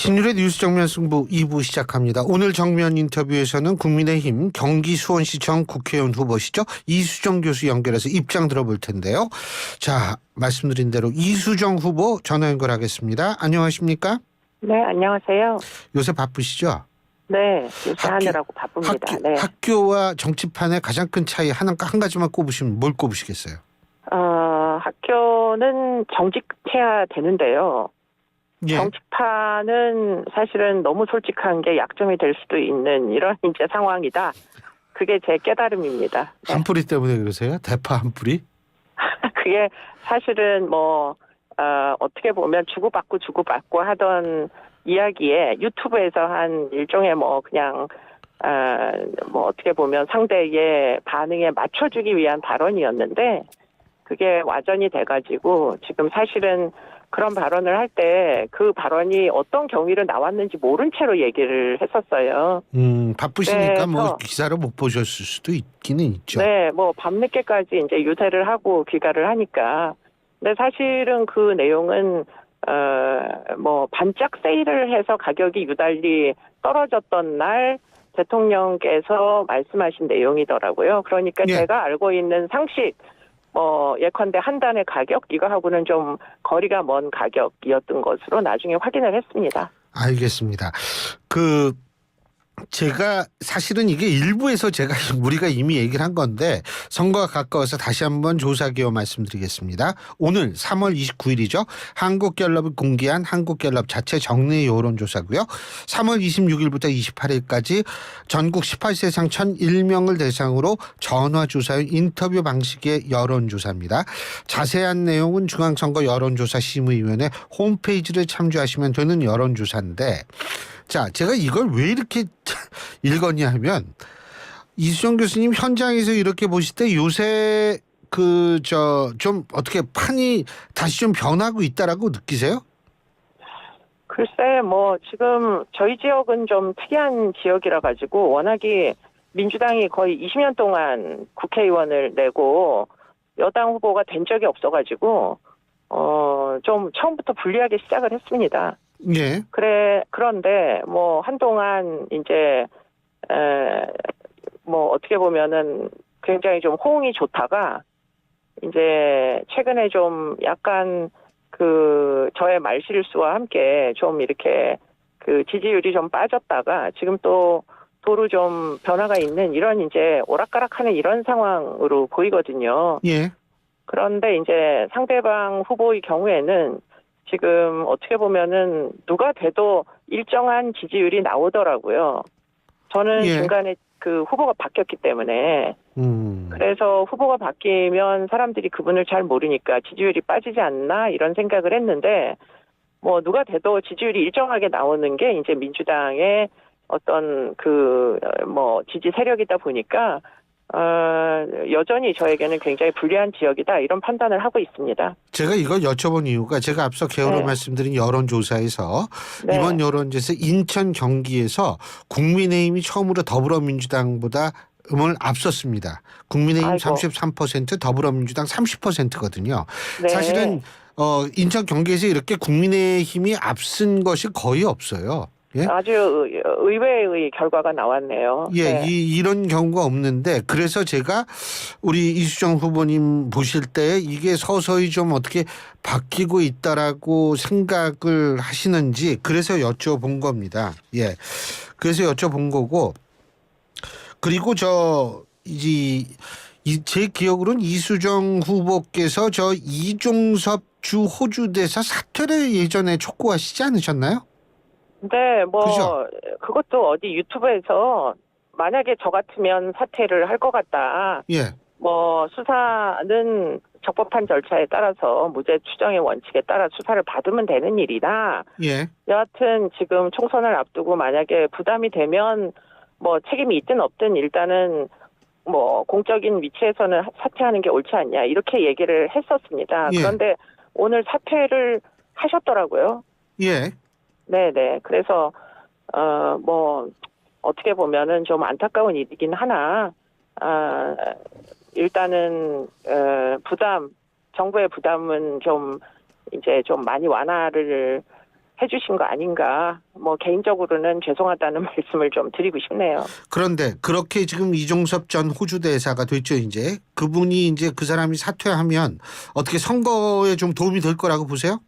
신율의 뉴스 정면 승부 2부 시작합니다. 오늘 정면 인터뷰에서는 국민의힘 경기 수원시청 국회의원 후보시죠. 이수정 교수 연결해서 입장 들어볼 텐데요. 자, 말씀드린 대로 이수정 후보 전화 연결하겠습니다. 안녕하십니까? 네, 안녕하세요. 요새 바쁘시죠? 네, 요새 하느라고 바쁩니다. 네. 학교와 정치판의 가장 큰 차이 한 가지만 꼽으시면 뭘 꼽으시겠어요? 학교는 정직해야 되는데요. 예. 정치판은 사실은 너무 솔직한 게 약점이 될 수도 있는 이런 이제 상황이다. 그게 제 깨달음입니다. 네. 한풀이 때문에 그러세요? 대파 한풀이? 그게 사실은 어떻게 보면 주고받고 하던 이야기에 유튜브에서 한 일종의 그냥 어떻게 보면 상대의 반응에 맞춰주기 위한 발언이었는데 그게 와전이 돼가지고 지금 사실은 그런 발언을 할 때 그 발언이 어떤 경위로 나왔는지 모른 채로 얘기를 했었어요. 바쁘시니까 네, 기사를 못 보셨을 수도 있기는 있죠. 네, 밤늦게까지 이제 유세를 하고 귀가를 하니까. 근데 사실은 그 내용은 반짝 세일을 해서 가격이 유달리 떨어졌던 날 대통령께서 말씀하신 내용이더라고요. 그러니까 예. 제가 알고 있는 상식 예컨대 한 단의 가격 이거하고는 좀 거리가 먼 가격이었던 것으로 나중에 확인을 했습니다. 알겠습니다. 제가 사실은 이게 일부에서 우리가 이미 얘기를 한 건데 선거가 가까워서 다시 한번 조사 기호 말씀드리겠습니다. 오늘 3월 29일이죠. 한국갤럽이 공개한 한국갤럽 자체 정례 여론조사고요. 3월 26일부터 28일까지 전국 18세 이상 1,001명을 대상으로 전화조사용 인터뷰 방식의 여론조사입니다. 자세한 내용은 중앙선거 여론조사심의위원회 홈페이지를 참조하시면 되는 여론조사인데 자, 제가 이걸 왜 이렇게 읽었냐 하면 이수정 교수님 현장에서 이렇게 보실 때 요새 좀 어떻게 판이 다시 좀 변하고 있다라고 느끼세요? 글쎄, 지금 저희 지역은 좀 특이한 지역이라 가지고 워낙에 민주당이 거의 20년 동안 국회의원을 내고 여당 후보가 된 적이 없어가지고 좀 처음부터 불리하게 시작을 했습니다. 예. 그런데 한동안 이제 어떻게 보면은 굉장히 좀 호응이 좋다가 이제 최근에 좀 약간 저의 말실수와 함께 좀 이렇게 지지율이 좀 빠졌다가 지금 또 도로 좀 변화가 있는 이런 이제 오락가락하는 이런 상황으로 보이거든요. 예. 그런데 이제 상대방 후보의 경우에는 지금 어떻게 보면은 누가 돼도 일정한 지지율이 나오더라고요. 저는 예. 중간에 후보가 바뀌었기 때문에 그래서 후보가 바뀌면 사람들이 그분을 잘 모르니까 지지율이 빠지지 않나 이런 생각을 했는데 누가 돼도 지지율이 일정하게 나오는 게 이제 민주당의 어떤 지지 세력이다 보니까 여전히 저에게는 굉장히 불리한 지역이다 이런 판단을 하고 있습니다. 제가 이걸 여쭤본 이유가 제가 앞서 개요로 말씀드린 여론조사에서 이번 여론조사에서 인천 경기에서 국민의힘이 처음으로 더불어민주당보다 을 앞섰습니다. 국민의힘 33%, 더불어민주당 30%거든요. 네. 사실은 인천 경기에서 이렇게 국민의힘이 앞선 것이 거의 없어요. 예? 아주 의외의 결과가 나왔네요. 예, 네. 이런 경우가 없는데 그래서 제가 우리 이수정 후보님 보실 때 이게 서서히 좀 어떻게 바뀌고 있다라고 생각을 하시는지 그래서 여쭤본 겁니다. 예, 그래서 여쭤본 거고 그리고 제 기억으로는 이수정 후보께서 이종섭 주 호주 대사 사퇴를 예전에 촉구하시지 않으셨나요? 네, 그죠? 그것도 어디 유튜브에서 만약에 저 같으면 사퇴를 할 것 같다. 예. 수사는 적법한 절차에 따라서 무죄 추정의 원칙에 따라 수사를 받으면 되는 일이다. 예. 여하튼 지금 총선을 앞두고 만약에 부담이 되면 책임이 있든 없든 일단은 공적인 위치에서는 사퇴하는 게 옳지 않냐 이렇게 얘기를 했었습니다. 예. 그런데 오늘 사퇴를 하셨더라고요. 예. 네네. 그래서 어떻게 보면은 좀 안타까운 일이긴 하나 일단은 정부의 부담은 좀 이제 좀 많이 완화를 해주신 거 아닌가 뭐 개인적으로는 죄송하다는 말씀을 좀 드리고 싶네요. 그런데 그렇게 지금 이종섭 전 호주 대사가 됐죠, 이제. 그분이 이제 그 사람이 사퇴하면 어떻게 선거에 좀 도움이 될 거라고 보세요?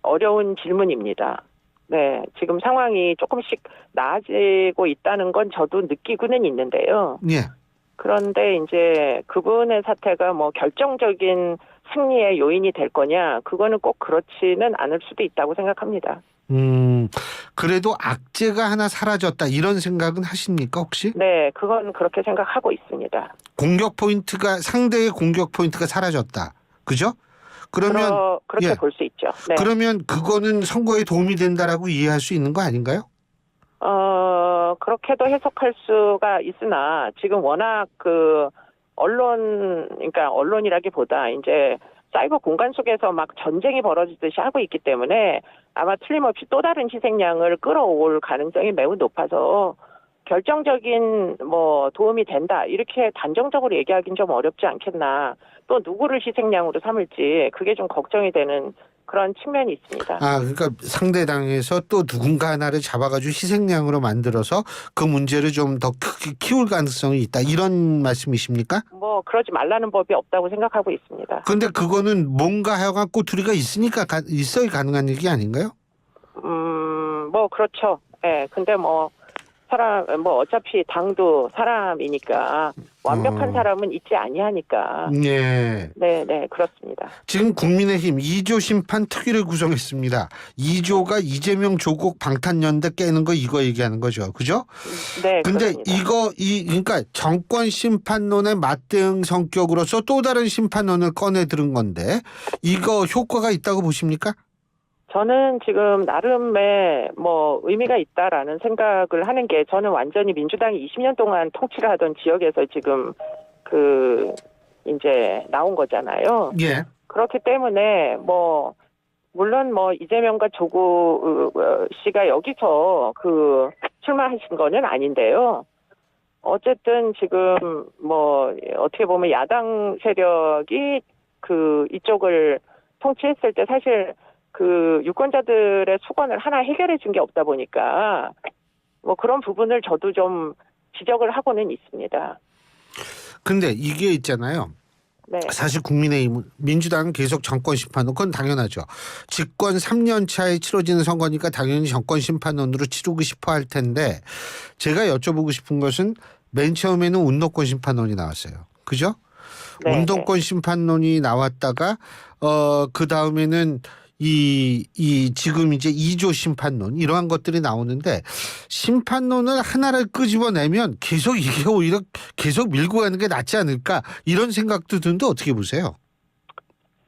어려운 질문입니다. 네, 지금 상황이 조금씩 나아지고 있다는 건 저도 느끼고는 있는데요. 예. 그런데 이제 그분의 사태가 뭐 결정적인 승리의 요인이 될 거냐, 그거는 꼭 그렇지는 않을 수도 있다고 생각합니다. 그래도 악재가 하나 사라졌다 이런 생각은 하십니까 혹시? 네, 그건 그렇게 생각하고 있습니다. 상대의 공격 포인트가 사라졌다. 그죠? 그러면 그렇게 예. 볼 수 있죠. 네. 그러면 그거는 선거에 도움이 된다라고 이해할 수 있는 거 아닌가요? 그렇게도 해석할 수가 있으나 지금 워낙 그러니까 언론이라기보다 이제 사이버 공간 속에서 막 전쟁이 벌어지듯이 하고 있기 때문에 아마 틀림없이 또 다른 희생양을 끌어올 가능성이 매우 높아서 결정적인 뭐 도움이 된다 이렇게 단정적으로 얘기하기는 좀 어렵지 않겠나. 또 누구를 희생양으로 삼을지 그게 좀 걱정이 되는 그런 측면이 있습니다. 그러니까 상대당에서 또 누군가 하나를 잡아가지고 희생양으로 만들어서 그 문제를 좀 더 크게 키울 가능성이 있다 이런 말씀이십니까? 뭐 그러지 말라는 법이 없다고 생각하고 있습니다. 그런데 그거는 뭔가 하여간 꼬투리가 있으니까 있어야 가능한 얘기 아닌가요? 뭐 그렇죠. 예. 근데 뭐 어차피 당도 사람이니까 완벽한 사람은 있지 아니하니까. 예. 네, 그렇습니다. 지금 국민의힘 2조 심판 특위를 구성했습니다. 2조가 이재명 조국 방탄연대 깨는 거 이거 얘기하는 거죠. 그죠? 네, 근데 그렇습니다. 그러니까 정권 심판론의 맞대응 성격으로서 또 다른 심판론을 꺼내 들은 건데 이거 효과가 있다고 보십니까? 저는 지금 나름의 뭐 의미가 있다라는 생각을 하는 게 저는 완전히 민주당이 20년 동안 통치를 하던 지역에서 지금 이제 나온 거잖아요. 예. 그렇기 때문에 뭐 물론 뭐 이재명과 조국 씨가 여기서 출마하신 거는 아닌데요. 어쨌든 지금 뭐 어떻게 보면 야당 세력이 이쪽을 통치했을 때 사실 유권자들의 수건을 하나 해결해 준 게 없다 보니까 뭐 그런 부분을 저도 좀 지적을 하고는 있습니다. 근데 이게 있잖아요. 네. 사실 국민의힘, 민주당은 계속 정권 심판론, 그건 당연하죠. 집권 3년 차에 치러지는 선거니까 당연히 정권 심판론으로 치르고 싶어 할 텐데 제가 여쭤보고 싶은 것은 맨 처음에는 운동권 심판론이 나왔어요. 그죠? 네, 운동권 심판론이 나왔다가 그 다음에는 지금 이제 2조 심판론 이러한 것들이 나오는데 심판론을 하나를 끄집어내면 계속 이게 오히려 계속 밀고 가는 게 낫지 않을까 이런 생각도 드는데 어떻게 보세요?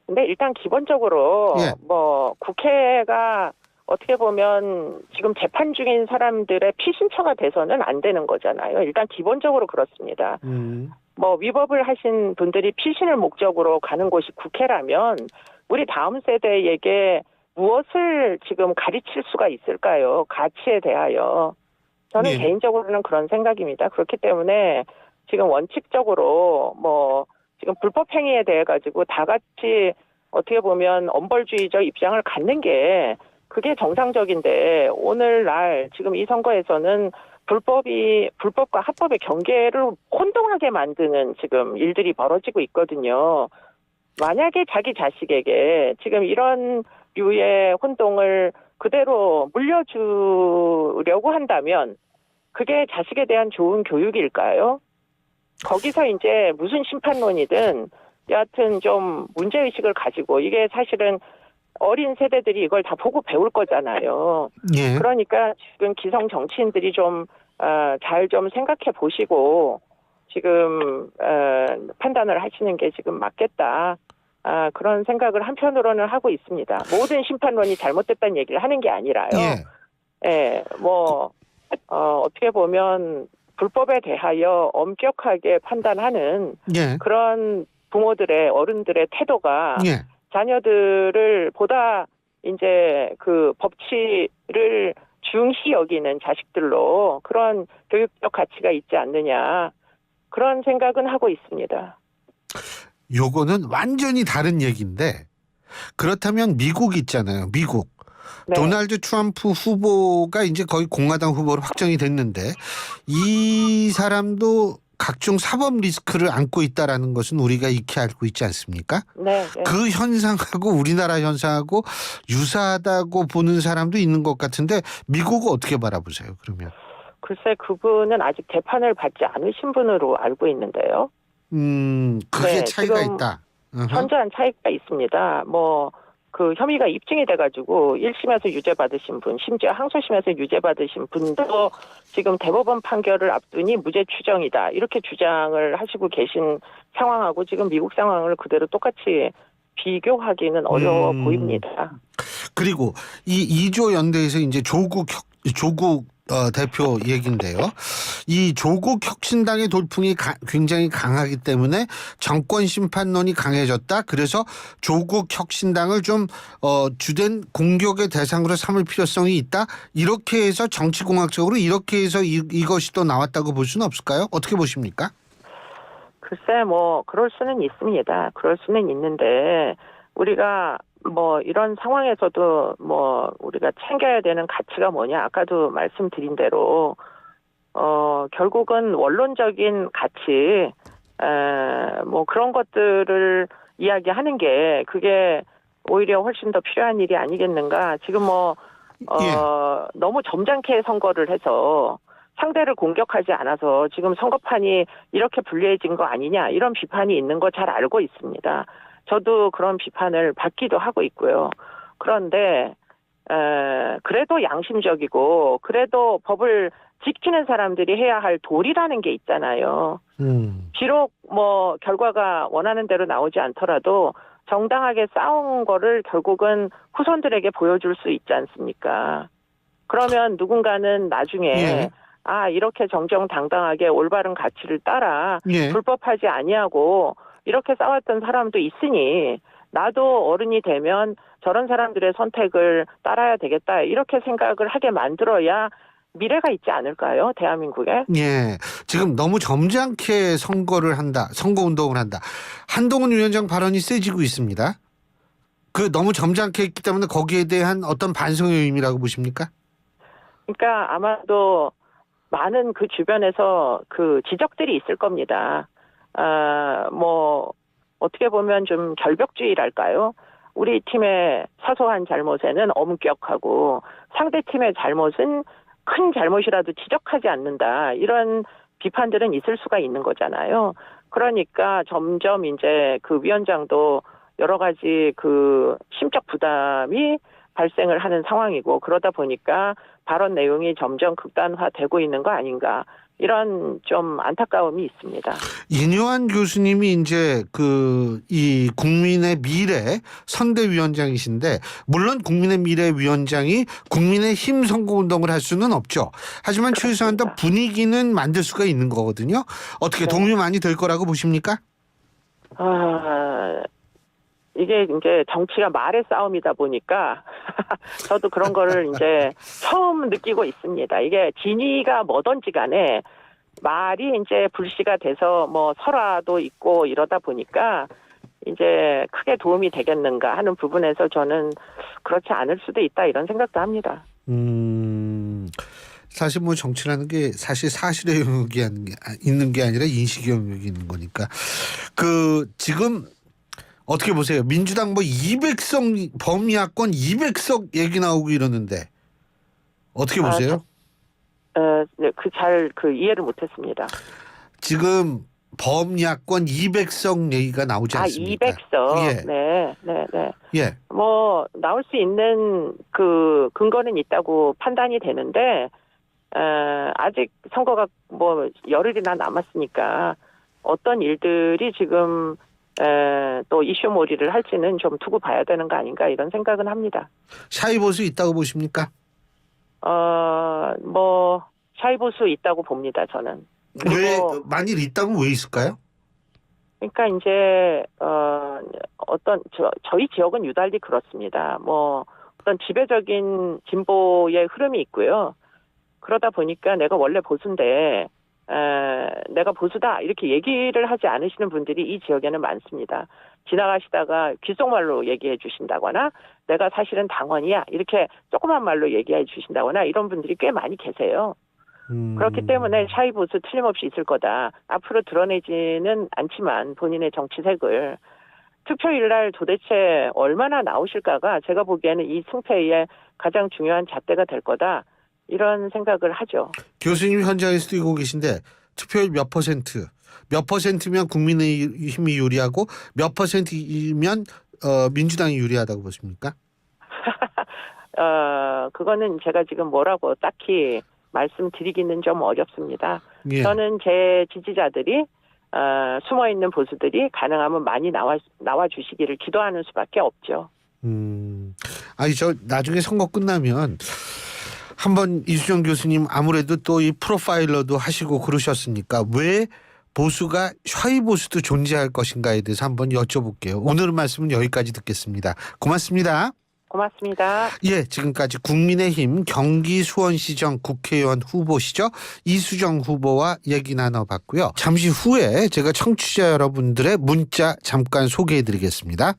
근데 일단 기본적으로 예. 뭐 국회가 어떻게 보면 지금 재판 중인 사람들의 피신처가 돼서는 안 되는 거잖아요. 일단 기본적으로 그렇습니다. 뭐 위법을 하신 분들이 피신을 목적으로 가는 곳이 국회라면 우리 다음 세대에게 무엇을 지금 가르칠 수가 있을까요? 가치에 대하여. 저는 예. 개인적으로는 그런 생각입니다. 그렇기 때문에 지금 원칙적으로 뭐 지금 불법 행위에 대해 가지고 다 같이 어떻게 보면 엄벌주의적 입장을 갖는 게 그게 정상적인데 오늘날 지금 이 선거에서는 불법과 합법의 경계를 혼동하게 만드는 지금 일들이 벌어지고 있거든요. 만약에 자기 자식에게 지금 이런 류의 혼동을 그대로 물려주려고 한다면 그게 자식에 대한 좋은 교육일까요? 거기서 이제 무슨 심판론이든 여하튼 좀 문제의식을 가지고 이게 사실은 어린 세대들이 이걸 다 보고 배울 거잖아요. 예. 그러니까 지금 기성 정치인들이 좀 잘 좀 생각해 보시고 지금 판단을 하시는 게 지금 맞겠다. 그런 생각을 한편으로는 하고 있습니다. 모든 심판론이 잘못됐다는 얘기를 하는 게 아니라요. 예, 뭐 어떻게 보면 불법에 대하여 엄격하게 판단하는 예. 그런 부모들의 어른들의 태도가 예. 자녀들을 보다 이제 법치를 중시 여기는 자식들로 그런 교육적 가치가 있지 않느냐 그런 생각은 하고 있습니다. 요거는 완전히 다른 얘기인데 그렇다면 미국 있잖아요. 미국. 네. 도널드 트럼프 후보가 이제 거의 공화당 후보로 확정이 됐는데 이 사람도 각종 사법 리스크를 안고 있다라는 것은 우리가 익히 알고 있지 않습니까? 네. 네. 그 현상하고 우리나라 현상하고 유사하다고 보는 사람도 있는 것 같은데 미국은 어떻게 바라보세요? 그러면? 글쎄 그분은 아직 재판을 받지 않으신 분으로 알고 있는데요. 그게 네, 차이가 지금 있다. 어허. 현저한 차이가 있습니다. 뭐 그 혐의가 입증이 돼가지고 1심에서 유죄 받으신 분, 심지어 항소심에서 유죄 받으신 분도 지금 대법원 판결을 앞두니 무죄 추정이다 이렇게 주장을 하시고 계신 상황하고 지금 미국 상황을 그대로 똑같이 비교하기는 어려워 보입니다. 그리고 이 2조 연대에서 이제 조국 대표 얘긴데요. 이 조국 혁신당의 돌풍이 굉장히 강하기 때문에 정권 심판론이 강해졌다. 그래서 조국 혁신당을 좀 주된 공격의 대상으로 삼을 필요성이 있다. 이렇게 해서 정치공학적으로 이렇게 해서 이것이 또 나왔다고 볼 수는 없을까요? 어떻게 보십니까? 글쎄 뭐 그럴 수는 있습니다. 그럴 수는 있는데 우리가 뭐 이런 상황에서도 뭐 우리가 챙겨야 되는 가치가 뭐냐 아까도 말씀드린 대로 결국은 원론적인 가치 뭐 그런 것들을 이야기하는 게 그게 오히려 훨씬 더 필요한 일이 아니겠는가. 지금 뭐 너무 점잖게 선거를 해서 상대를 공격하지 않아서 지금 선거판이 이렇게 불리해진 거 아니냐 이런 비판이 있는 거 잘 알고 있습니다. 저도 그런 비판을 받기도 하고 있고요. 그런데 그래도 양심적이고 그래도 법을 지키는 사람들이 해야 할 도리라는 게 있잖아요. 비록 뭐 결과가 원하는 대로 나오지 않더라도 정당하게 싸운 거를 결국은 후손들에게 보여줄 수 있지 않습니까? 그러면 누군가는 나중에 이렇게 정정당당하게 올바른 가치를 따라 불법하지 아니하고 이렇게 싸웠던 사람도 있으니 나도 어른이 되면 저런 사람들의 선택을 따라야 되겠다 이렇게 생각을 하게 만들어야 미래가 있지 않을까요? 대한민국에. 예. 지금 너무 점잖게 선거운동을 한다. 한동훈 위원장 발언이 세지고 있습니다. 그 너무 점잖게 했기 때문에 거기에 대한 어떤 반성의 의미라고 보십니까? 그러니까 아마도 많은 그 주변에서 그 지적들이 있을 겁니다. 뭐 어떻게 보면 좀 결벽주의랄까요? 우리 팀의 사소한 잘못에는 엄격하고 상대 팀의 잘못은 큰 잘못이라도 지적하지 않는다. 이런 비판들은 있을 수가 있는 거잖아요. 그러니까 점점 이제 그 위원장도 여러 가지 그 심적 부담이 발생을 하는 상황이고 그러다 보니까 발언 내용이 점점 극단화되고 있는 거 아닌가. 이런 좀 안타까움이 있습니다. 인요한 교수님이 이제 이 국민의 미래 선대위원장이신데 물론 국민의 미래 위원장이 국민의힘 선거운동을 할 수는 없죠. 하지만 최소한 더 분위기는 만들 수가 있는 거거든요. 어떻게 도움이 많이 될 거라고 보십니까? 이게 이제 정치가 말의 싸움이다 보니까 저도 그런 거를 이제 처음 느끼고 있습니다. 이게 진위가 뭐든지 간에 말이 이제 불씨가 돼서 뭐 설화도 있고 이러다 보니까 이제 크게 도움이 되겠는가 하는 부분에서 저는 그렇지 않을 수도 있다 이런 생각도 합니다. 사실 뭐 정치라는 게 사실 사실의 영역이 있는 게 아니라 인식의 영역이 있는 거니까 지금 어떻게 보세요? 민주당 뭐 200석 범야권 200석 얘기 나오고 이러는데 어떻게 보세요? 이해를 못했습니다. 지금 범야권 200석 얘기가 나오지 않습니까? 200석. 예. 네. 뭐 나올 수 있는 그 근거는 있다고 판단이 되는데 아직 선거가 뭐 열흘이나 남았으니까 어떤 일들이 지금 또 이슈몰이를 할지는 좀 두고 봐야 되는 거 아닌가 이런 생각은 합니다. 샤이보수 있다고 보십니까? 뭐 샤이보수 있다고 봅니다. 저는. 왜 만일 있다면 왜 있을까요? 그러니까 이제 저희 지역은 유달리 그렇습니다. 뭐 어떤 지배적인 진보의 흐름이 있고요. 그러다 보니까 내가 원래 보수인데 내가 보수다 이렇게 얘기를 하지 않으시는 분들이 이 지역에는 많습니다. 지나가시다가 귓속말로 얘기해 주신다거나 내가 사실은 당원이야 이렇게 조그만 말로 얘기해 주신다거나 이런 분들이 꽤 많이 계세요. 그렇기 때문에 샤이 보수 틀림없이 있을 거다. 앞으로 드러내지는 않지만 본인의 정치색을 투표일 날 도대체 얼마나 나오실까가 제가 보기에는 이 승패의 가장 중요한 잣대가 될 거다. 이런 생각을 하죠. 교수님 현장에서 뛰고 계신데 투표율 몇 퍼센트면 국민의힘이 유리하고 몇 퍼센트이면 민주당이 유리하다고 보십니까? 그거는 제가 지금 뭐라고 딱히 말씀드리기는 좀 어렵습니다. 예. 저는 제 지지자들이 숨어있는 보수들이 가능하면 많이 나와 주시기를 기도하는 수밖에 없죠. 아니 저 나중에 선거 끝나면 한번 이수정 교수님 아무래도 또 이 프로파일러도 하시고 그러셨으니까 왜 보수가 샤이 보수도 존재할 것인가에 대해서 한번 여쭤볼게요. 오늘 말씀은 여기까지 듣겠습니다. 고맙습니다. 고맙습니다. 예, 지금까지 국민의힘 경기 수원시정 국회의원 후보시죠. 이수정 후보와 얘기 나눠봤고요. 잠시 후에 제가 청취자 여러분들의 문자 잠깐 소개해드리겠습니다.